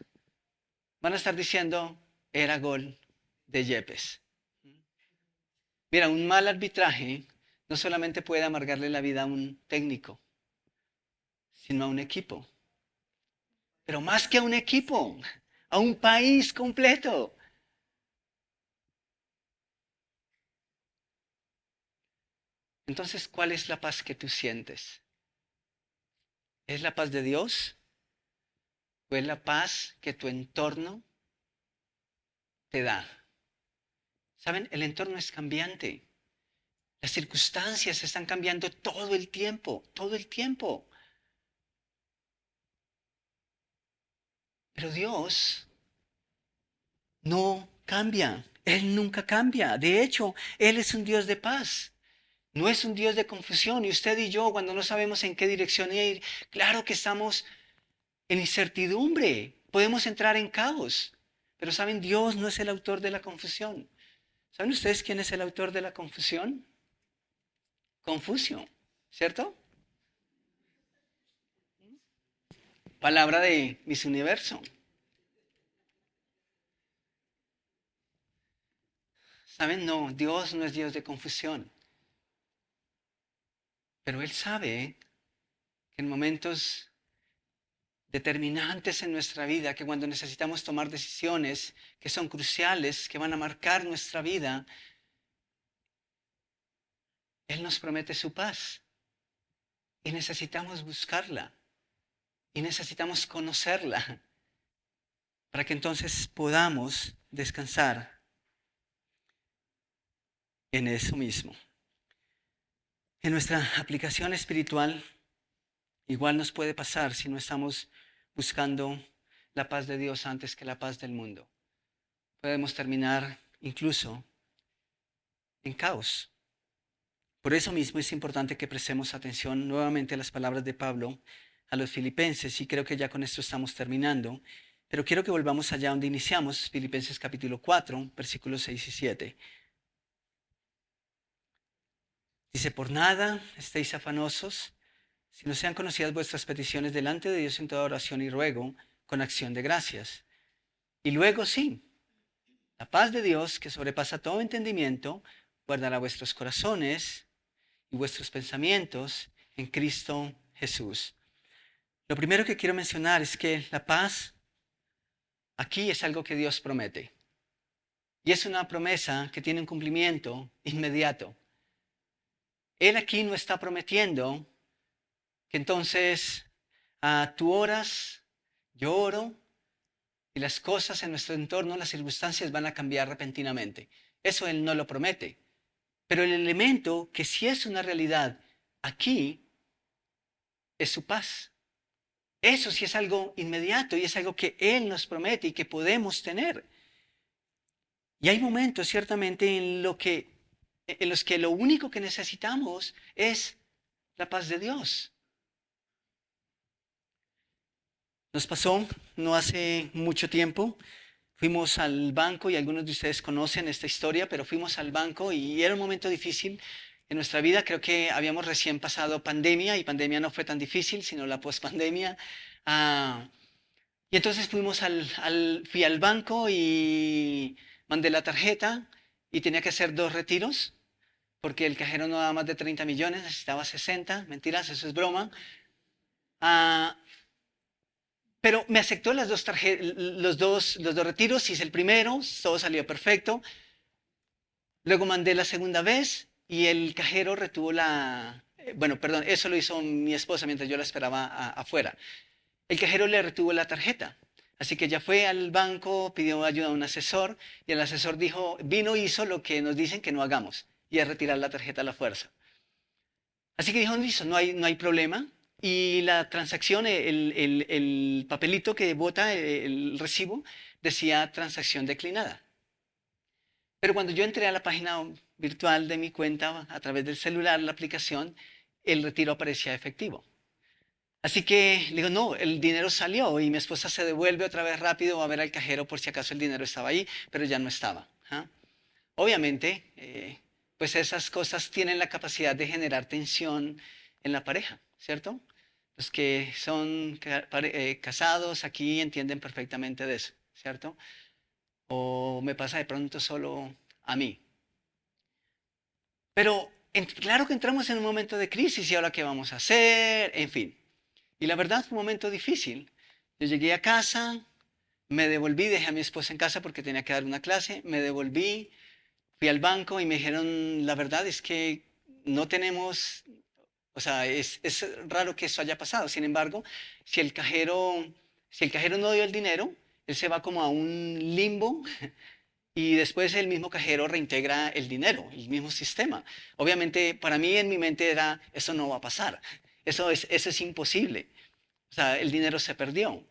van a estar diciendo, era gol de Yepes. Mira, un mal arbitraje no solamente puede amargarle la vida a un técnico, sino a un equipo. Pero más que a un equipo, a un país completo. Entonces, ¿cuál es la paz que tú sientes? ¿Es la paz de Dios? ¿O es la paz que tu entorno te da? ¿Saben? El entorno es cambiante. Las circunstancias están cambiando todo el tiempo, todo el tiempo. Pero Dios no cambia. Él nunca cambia. De hecho, Él es un Dios de paz. No es un Dios de confusión. Y usted y yo, cuando no sabemos en qué dirección ir, claro que estamos en incertidumbre. Podemos entrar en caos. Pero saben, Dios no es el autor de la confusión. ¿Saben ustedes quién es el autor de la confusión? Confucio, ¿cierto? Palabra de Miss Universo. ¿Saben? No, Dios no es Dios de confusión. Pero Él sabe que en momentos determinantes en nuestra vida, que cuando necesitamos tomar decisiones que son cruciales, que van a marcar nuestra vida, Él nos promete su paz. Y necesitamos buscarla. Y necesitamos conocerla. para que entonces podamos descansar en eso mismo. En nuestra aplicación espiritual, igual nos puede pasar si no estamos buscando la paz de Dios antes que la paz del mundo. Podemos terminar incluso en caos. Por eso mismo es importante que prestemos atención nuevamente a las palabras de Pablo a los filipenses, y creo que ya con esto estamos terminando, pero quiero que volvamos allá donde iniciamos, Filipenses capítulo 4, versículos 6 y 7. Dice, por nada estéis afanosos, sino sean conocidas vuestras peticiones delante de Dios en toda oración y ruego, con acción de gracias. Y luego sí, la paz de Dios, que sobrepasa todo entendimiento, guardará vuestros corazones y vuestros pensamientos en Cristo Jesús. Lo primero que quiero mencionar es que la paz aquí es algo que Dios promete. Y es una promesa que tiene un cumplimiento inmediato. Él aquí no está prometiendo que entonces tú oras, yo oro, y las cosas en nuestro entorno, las circunstancias van a cambiar repentinamente. Eso Él no lo promete. Pero el elemento que sí es una realidad aquí es su paz. Eso sí es algo inmediato y es algo que Él nos promete y que podemos tener. Y hay momentos ciertamente en los que lo único que necesitamos es la paz de Dios. Nos pasó no hace mucho tiempo. Fuimos al banco y algunos de ustedes conocen esta historia, pero fuimos al banco y era un momento difícil en nuestra vida. Creo que habíamos recién pasado pandemia y pandemia no fue tan difícil, sino la pospandemia. Y entonces fui al banco y mandé la tarjeta y tenía que hacer 2 retiros porque el cajero no daba más de 30 millones, necesitaba 60. Mentiras, eso es broma. Ah, pero me aceptó los dos retiros, hice el primero, todo salió perfecto. Luego mandé la segunda vez y el cajero retuvo bueno, perdón, eso lo hizo mi esposa mientras yo la esperaba afuera. El cajero le retuvo la tarjeta. Así que ya fue al banco, pidió ayuda a un asesor y el asesor hizo lo que nos dicen que no hagamos, y es retirar la tarjeta a la fuerza. Así que dijo, listo, no hay problema. Y la transacción, el papelito que bota el recibo, decía transacción declinada. Pero cuando yo entré a la página virtual de mi cuenta a través del celular, la aplicación, el retiro aparecía efectivo. Así que le digo, no, el dinero salió, y mi esposa se devuelve otra vez rápido a ver al cajero por si acaso el dinero estaba ahí, pero ya no estaba. Obviamente, pues esas cosas tienen la capacidad de generar tensión en la pareja, ¿cierto? Los que son casados aquí entienden perfectamente de eso, ¿cierto? O me pasa de pronto solo a mí. Pero claro que entramos en un momento de crisis, y ahora qué vamos a hacer, en fin. Y la verdad fue un momento difícil. Yo llegué a casa, me devolví, dejé a mi esposa en casa porque tenía que dar una clase, me devolví, fui al banco y me dijeron, la verdad es que no tenemos, o sea, es raro que eso haya pasado. Sin embargo, si el cajero no dio el dinero, él se va como a un limbo y después el mismo cajero reintegra el dinero, el mismo sistema. Obviamente, para mí en mi mente era, eso no va a pasar, eso es imposible. O sea, el dinero se perdió.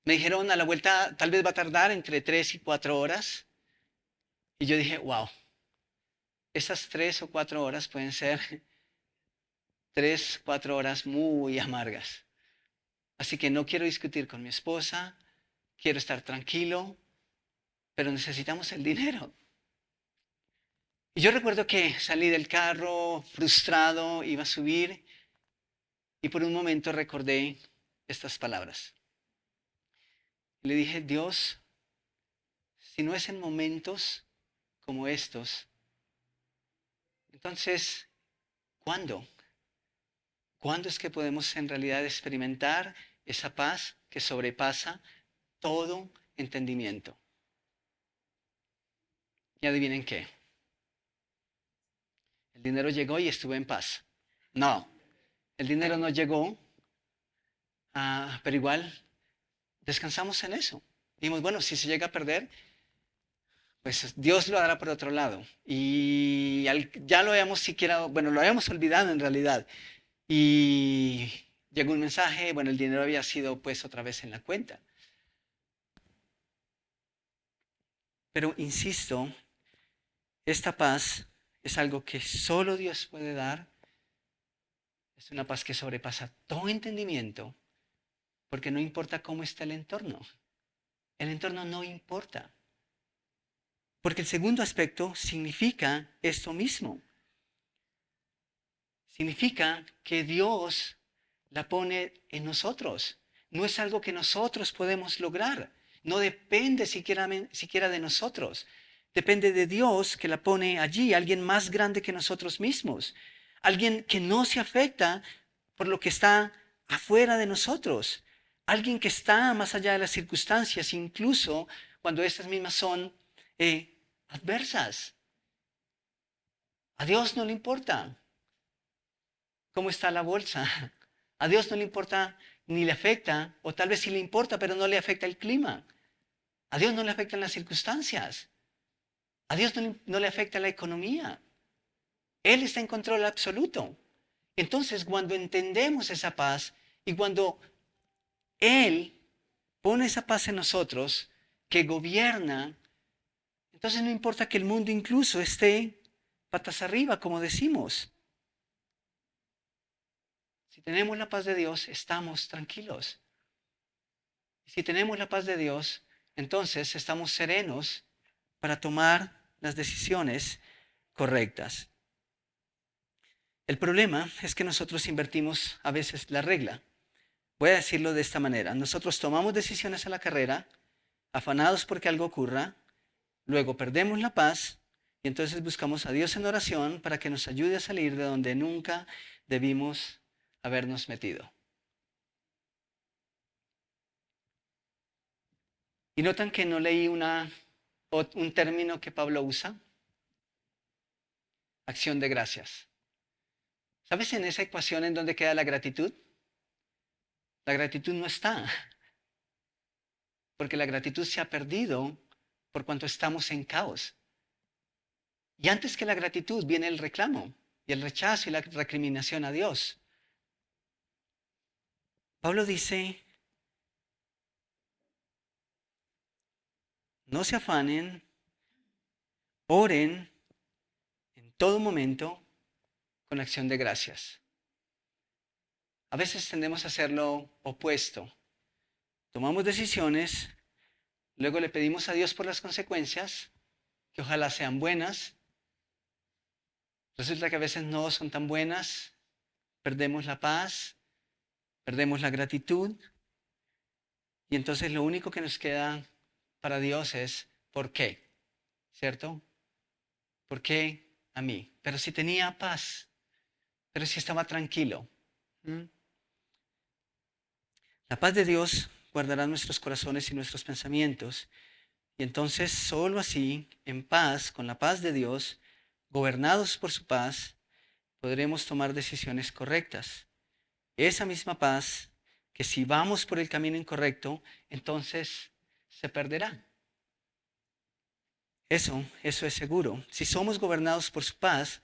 Me dijeron, a la vuelta tal vez va a tardar entre 3 y 4 horas. Y yo dije, wow, esas 3 o 4 horas pueden ser 3, 4 horas muy amargas. Así que no quiero discutir con mi esposa, quiero estar tranquilo, pero necesitamos el dinero. Y yo recuerdo que salí del carro frustrado, iba a subir, y por un momento recordé estas palabras. Le dije, Dios, si no es en momentos como estos, entonces, ¿cuándo? ¿Cuándo es que podemos en realidad experimentar esa paz que sobrepasa todo entendimiento? Y adivinen qué. El dinero llegó y estuve en paz. No, el dinero no llegó, pero igual descansamos en eso. Dijimos, bueno, si se llega a perder, pues Dios lo hará por otro lado. Y ya lo habíamos siquiera, bueno, lo habíamos olvidado en realidad. Y llegó un mensaje, bueno, el dinero había sido pues otra vez en la cuenta. Pero insisto, esta paz es algo que solo Dios puede dar. Es una paz que sobrepasa todo entendimiento, porque no importa cómo está el entorno. El entorno no importa. Porque el segundo aspecto significa esto mismo. Significa que Dios la pone en nosotros. No es algo que nosotros podemos lograr. No depende siquiera de nosotros. Depende de Dios que la pone allí, alguien más grande que nosotros mismos. Alguien que no se afecta por lo que está afuera de nosotros. Alguien que está más allá de las circunstancias, incluso cuando estas mismas son adversas. A Dios no le importa cómo está la bolsa. A Dios no le importa ni le afecta, o tal vez sí le importa, pero no le afecta el clima. A Dios no le afectan las circunstancias. A Dios no le afecta la economía. Él está en control absoluto. Entonces, cuando entendemos esa paz y cuando Él pone esa paz en nosotros, que gobierna, entonces no importa que el mundo incluso esté patas arriba, como decimos. Si tenemos la paz de Dios, estamos tranquilos. Si tenemos la paz de Dios, entonces estamos serenos para tomar las decisiones correctas. El problema es que nosotros invertimos a veces la regla. Voy a decirlo de esta manera. Nosotros tomamos decisiones a la carrera, afanados porque algo ocurra, luego perdemos la paz y entonces buscamos a Dios en oración para que nos ayude a salir de donde nunca debimos habernos metido. ¿Y notan que no leí un término que Pablo usa? Acción de gracias. ¿Sabes en esa ecuación en dónde queda la gratitud? La gratitud no está, porque la gratitud se ha perdido por cuanto estamos en caos. Y antes que la gratitud viene el reclamo y el rechazo y la recriminación a Dios. Pablo dice, no se afanen, oren en todo momento con acción de gracias. A veces tendemos a hacer lo opuesto. Tomamos decisiones, luego le pedimos a Dios por las consecuencias, que ojalá sean buenas. Resulta que a veces no son tan buenas, perdemos la paz, perdemos la gratitud, y entonces lo único que nos queda para Dios es ¿por qué? ¿Cierto? ¿Por qué a mí? Pero si tenía paz, pero si estaba tranquilo. La paz de Dios guardará nuestros corazones y nuestros pensamientos, y entonces solo así, en paz, con la paz de Dios, gobernados por su paz, podremos tomar decisiones correctas. Esa misma paz que si vamos por el camino incorrecto, entonces se perderá. Eso es seguro. Si somos gobernados por su paz,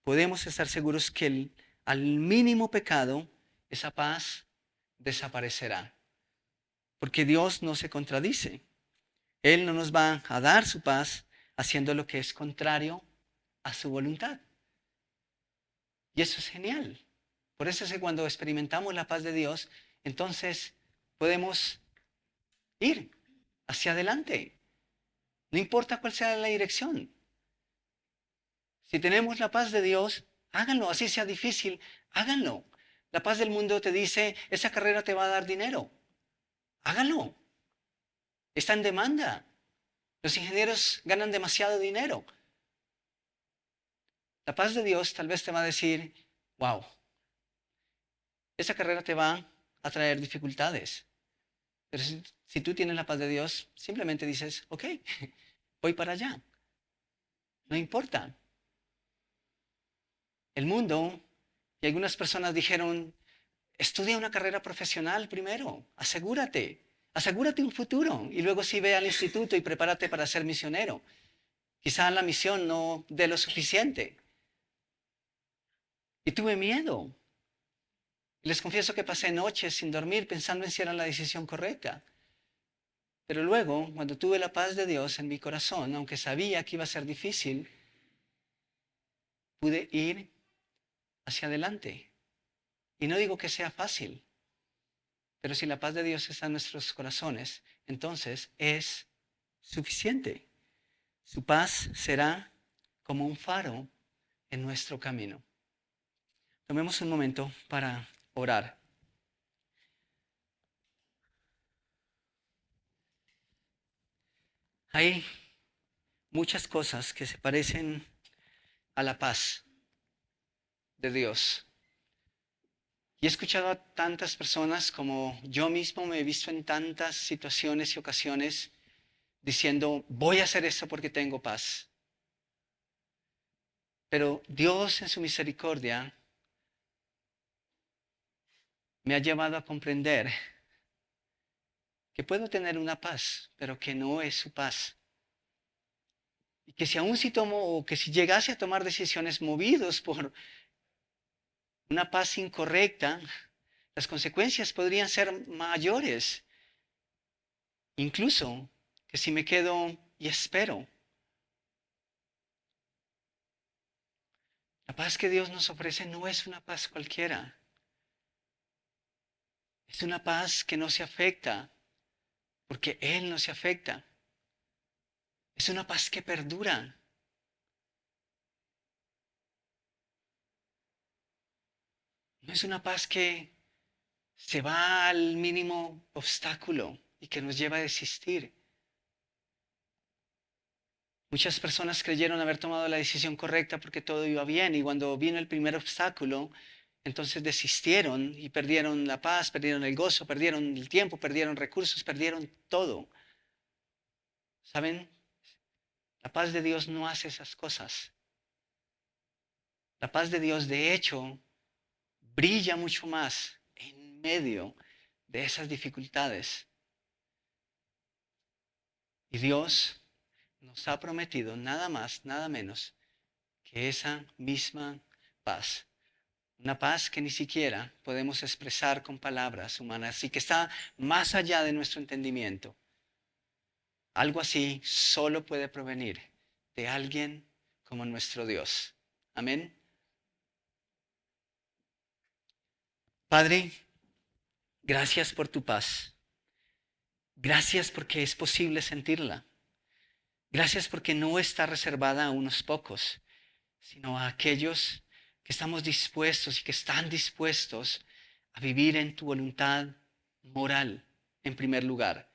podemos estar seguros que al mínimo pecado, esa paz desaparecerá. Porque Dios no se contradice. Él no nos va a dar su paz haciendo lo que es contrario a su voluntad. Y eso es genial. Por eso es que cuando experimentamos la paz de Dios, entonces podemos ir hacia adelante. No importa cuál sea la dirección. Si tenemos la paz de Dios, háganlo, así sea difícil, háganlo. La paz del mundo te dice, esa carrera te va a dar dinero. Háganlo. Está en demanda. Los ingenieros ganan demasiado dinero. La paz de Dios tal vez te va a decir, wow, esa carrera te va a traer dificultades. Pero si tú tienes la paz de Dios, simplemente dices, ok, voy para allá. No importa. El mundo, y algunas personas dijeron, estudia una carrera profesional primero, asegúrate. Asegúrate un futuro y luego sí ve al instituto y prepárate para ser misionero. Quizá la misión no dé lo suficiente. Y tuve miedo. Y les confieso que pasé noches sin dormir pensando en si era la decisión correcta. Pero luego, cuando tuve la paz de Dios en mi corazón, aunque sabía que iba a ser difícil, pude ir hacia adelante. Y no digo que sea fácil, pero si la paz de Dios está en nuestros corazones, entonces es suficiente. Su paz será como un faro en nuestro camino. Tomemos un momento para orar. Hay muchas cosas que se parecen a la paz de Dios. Y he escuchado a tantas personas, como yo mismo me he visto en tantas situaciones y ocasiones, diciendo, voy a hacer esto porque tengo paz. Pero Dios en su misericordia me ha llevado a comprender que puedo tener una paz, pero que no es su paz. Y que si aún si tomo, o que si llegase a tomar decisiones movidos por una paz incorrecta, las consecuencias podrían ser mayores. Incluso que si me quedo y espero. La paz que Dios nos ofrece no es una paz cualquiera. Es una paz que no se afecta, porque Él no se afecta. Es una paz que perdura. No es una paz que se va al mínimo obstáculo y que nos lleva a desistir. Muchas personas creyeron haber tomado la decisión correcta porque todo iba bien, y cuando vino el primer obstáculo, entonces desistieron y perdieron la paz, perdieron el gozo, perdieron el tiempo, perdieron recursos, perdieron todo. ¿Saben? La paz de Dios no hace esas cosas. La paz de Dios, de hecho, brilla mucho más en medio de esas dificultades. Y Dios nos ha prometido nada más, nada menos que esa misma paz. Una paz que ni siquiera podemos expresar con palabras humanas y que está más allá de nuestro entendimiento. Algo así solo puede provenir de alguien como nuestro Dios. Amén. Padre, gracias por tu paz. Gracias porque es posible sentirla. Gracias porque no está reservada a unos pocos, sino a aquellos que estamos dispuestos y que están dispuestos a vivir en tu voluntad moral en primer lugar.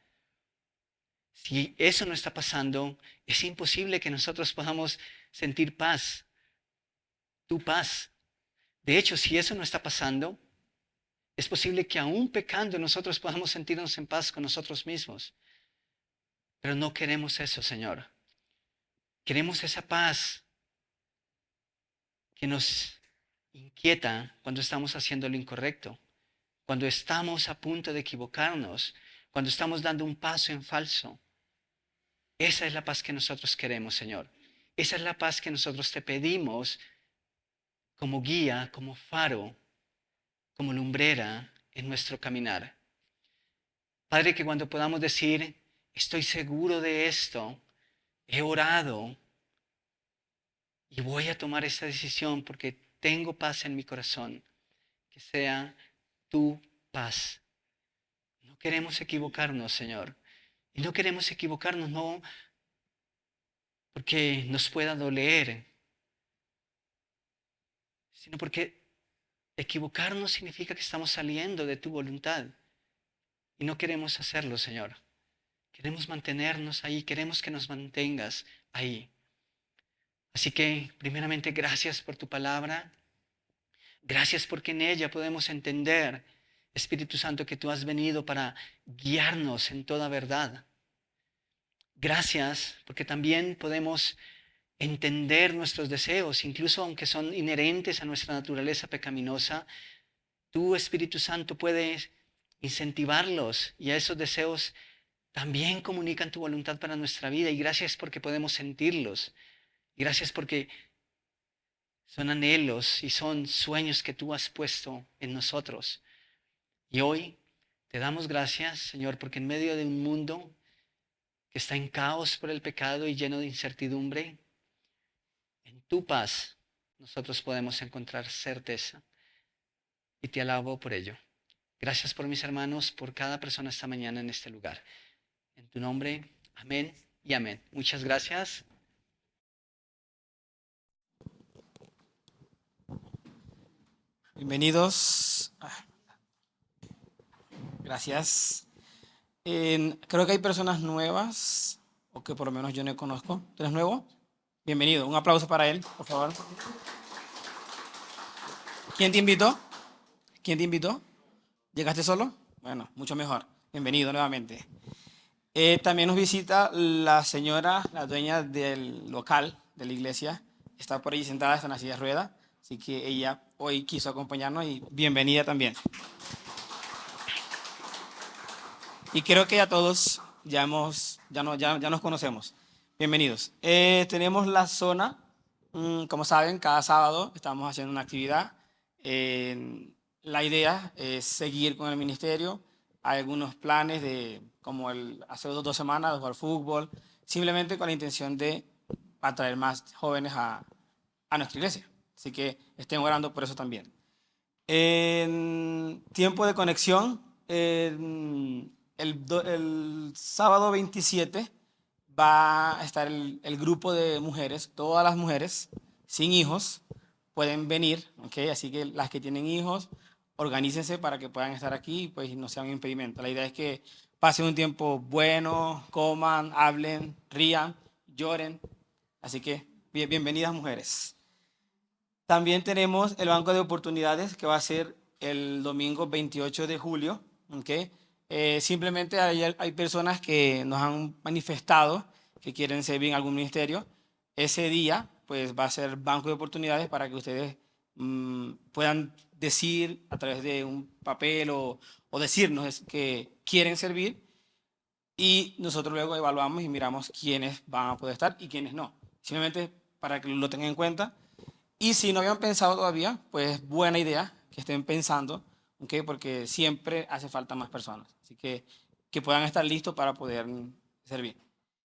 Si eso no está pasando, es imposible que nosotros podamos sentir paz, tu paz. De hecho, si eso no está pasando, es posible que aún pecando nosotros podamos sentirnos en paz con nosotros mismos. Pero no queremos eso, Señor. Queremos esa paz que nos inquieta cuando estamos haciendo lo incorrecto, cuando estamos a punto de equivocarnos, cuando estamos dando un paso en falso. Esa es la paz que nosotros queremos, Señor. Esa es la paz que nosotros te pedimos como guía, como faro, como lumbrera en nuestro caminar. Padre, que cuando podamos decir, estoy seguro de esto, he orado y voy a tomar esa decisión porque tengo paz en mi corazón, que sea tu paz. No queremos equivocarnos, Señor. Y no queremos equivocarnos no porque nos pueda doler, sino porque equivocarnos significa que estamos saliendo de tu voluntad. Y no queremos hacerlo, Señor. Queremos mantenernos ahí, queremos que nos mantengas ahí. Así que, primeramente, gracias por tu palabra. Gracias porque en ella podemos entender, Espíritu Santo, que tú has venido para guiarnos en toda verdad. Gracias porque también podemos entender nuestros deseos, incluso aunque son inherentes a nuestra naturaleza pecaminosa. Tú, Espíritu Santo, puedes incentivarlos y a esos deseos también comunican tu voluntad para nuestra vida. Y gracias porque podemos sentirlos. Gracias porque son anhelos y son sueños que tú has puesto en nosotros. Y hoy te damos gracias, Señor, porque en medio de un mundo que está en caos por el pecado y lleno de incertidumbre, en tu paz nosotros podemos encontrar certeza. Y te alabo por ello. Gracias por mis hermanos, por cada persona esta mañana en este lugar. En tu nombre, amén y amén. Muchas gracias. Bienvenidos. Gracias. Creo que hay personas nuevas, o que por lo menos yo no conozco. ¿Tú eres nuevo? Bienvenido. Un aplauso para él, por favor. ¿Quién te invitó? ¿Quién te invitó? ¿Llegaste solo? Bueno, mucho mejor. Bienvenido nuevamente. También nos visita la señora, la dueña del local de la iglesia. Está por ahí sentada, está en la silla de ruedas. Así que ella hoy quiso acompañarnos y bienvenida también. Y creo que a todos ya nos conocemos. Bienvenidos. Tenemos la zona, como saben, cada sábado estamos haciendo una actividad. La idea es seguir con el ministerio. Hay algunos planes de, como hace 2 semanas, de jugar fútbol, simplemente con la intención de atraer más jóvenes a nuestra iglesia. Así que estén orando por eso también. En tiempo de conexión, el sábado 27 va a estar el grupo de mujeres, todas las mujeres sin hijos pueden venir, ¿ok? Así que las que tienen hijos, organícense para que puedan estar aquí y pues no sea un impedimento. La idea es que pasen un tiempo bueno, coman, hablen, rían, lloren. Así que bienvenidas mujeres. También tenemos el banco de oportunidades que va a ser el domingo 28 de julio. ¿Okay? Simplemente hay personas que nos han manifestado que quieren servir en algún ministerio. Ese día pues va a ser banco de oportunidades para que ustedes puedan decir a través de un papel o decirnos que quieren servir y nosotros luego evaluamos y miramos quiénes van a poder estar y quiénes no. Simplemente para que lo tengan en cuenta. Y si no habían pensado todavía, pues buena idea que estén pensando, ¿okay? Porque siempre hace falta más personas. Así que puedan estar listos para poder servir.